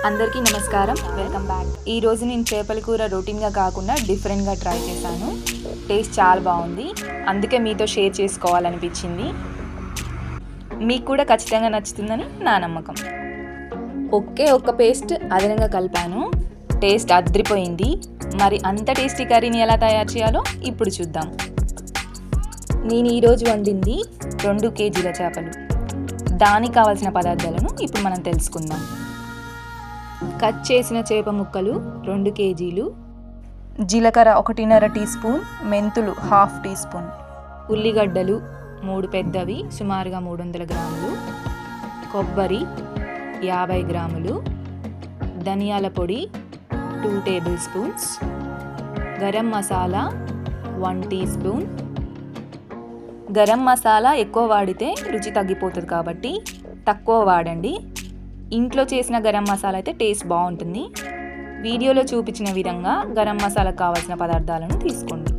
అందరికీ నమస్కారం, welcome back. ఈరోజు నేను చేపల కూర రొటీన్గా కాకుండా డిఫరెంట్గా ట్రై చేశాను. టేస్ట్ చాలా బాగుంది, అందుకే మీతో షేర్ చేసుకోవాలనిపించింది. మీకు కూడా ఖచ్చితంగా నచ్చుతుందని నా నమ్మకం. ఒక్క పేస్ట్ అదనంగా కలిపాను, టేస్ట్ అద్రిపోయింది. మరి అంత టేస్టీ కర్రీని ఎలా తయారు చేయాలో ఇప్పుడు చూద్దాం. నేను ఈరోజు వండింది 2 కేజీల చేపలు. దానికి కావాల్సిన పదార్థాలను ఇప్పుడు మనం తెలుసుకుందాం. కట్ చేసిన చేప ముక్కలు 2 కేజీలు, జీలకర్ర 1.5 టీ స్పూన్, మెంతులు 1/2 టీ స్పూన్, ఉల్లిగడ్డలు 3 పెద్దవి సుమారుగా 300 గ్రాములు, కొబ్బరి 50 గ్రాములు, ధనియాల పొడి 2 tablespoons, garam masala 1 teaspoon. Garam masala ఎక్కువ వాడితే రుచి తగ్గిపోతుంది కాబట్టి తక్కువ వాడండి. ఇంట్లో చేసిన గరం మసాలా అయితే టేస్ట్ బాగుంటుంది. వీడియోలో చూపించిన విధంగా గరం మసాలాకు కావాల్సిన పదార్థాలను తీసుకోండి.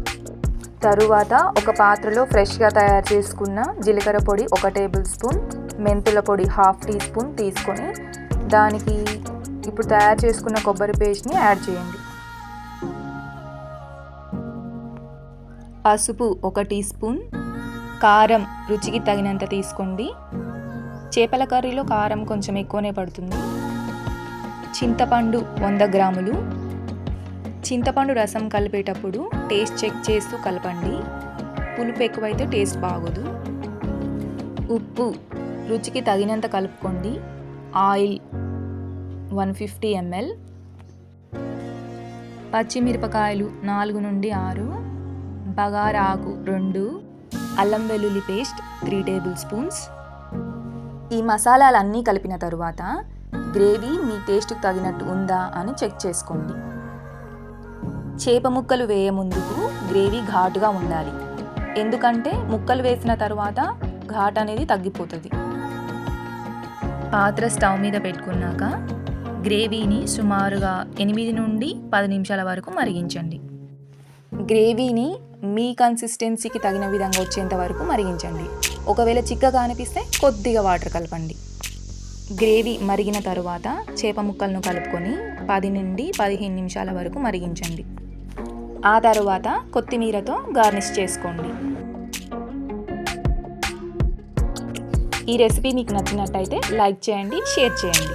తరువాత ఒక పాత్రలో ఫ్రెష్గా తయారు చేసుకున్న జీలకర్ర పొడి 1 టేబుల్ స్పూన్, మెంతుల పొడి 1/2 టీ స్పూన్ తీసుకొని దానికి ఇప్పుడు తయారు చేసుకున్న కొబ్బరి పేస్ట్ని యాడ్ చేయండి. పసుపు 1 టీ స్పూన్, కారం రుచికి తగినంత తీసుకోండి. చేపల కర్రీలో కారం కొంచెం ఎక్కువనే పడుతుంది. చింతపండు 100 గ్రాములు. చింతపండు రసం కలిపేటప్పుడు టేస్ట్ చెక్ చేస్తూ కలపండి, పులుపు ఎక్కువైతే టేస్ట్ బాగోదు. ఉప్పు రుచికి తగినంత కలుపుకోండి. ఆయిల్ 150 ml, పచ్చిమిరపకాయలు 4 నుండి 6, బగారా ఆకు 2, అల్లం వెల్లుల్లి పేస్ట్ 3 టేబుల్ స్పూన్స్. ఈ మసాలాలన్నీ కలిపిన తరువాత గ్రేవీ మీ టేస్ట్కి తగినట్టు ఉందా అని చెక్ చేసుకోండి. చేప ముక్కలు వేయ ముందుకు గ్రేవీ ఘాటుగా ఉండాలి, ఎందుకంటే ముక్కలు వేసిన తర్వాత ఘాటు అనేది తగ్గిపోతుంది. పాత్ర స్టవ్ మీద పెట్టుకున్నాక గ్రేవీని సుమారుగా 8 నుండి 10 నిమిషాల వరకు మరిగించండి. గ్రేవీని మీ కన్సిస్టెన్సీకి తగిన విధంగా వచ్చేంత వరకు మరిగించండి. ఒకవేళ చిక్కగా అనిపిస్తే కొద్దిగా వాటర్ కలపండి. గ్రేవీ మరిగిన తరువాత చేప ముక్కలను కలుపుకొని 10 నుండి 15 నిమిషాల వరకు మరిగించండి. ఆ తరువాత కొత్తిమీరతో గార్నిష్ చేసుకోండి. ఈ రెసిపీ మీకు నచ్చినట్టయితే లైక్ చేయండి, షేర్ చేయండి.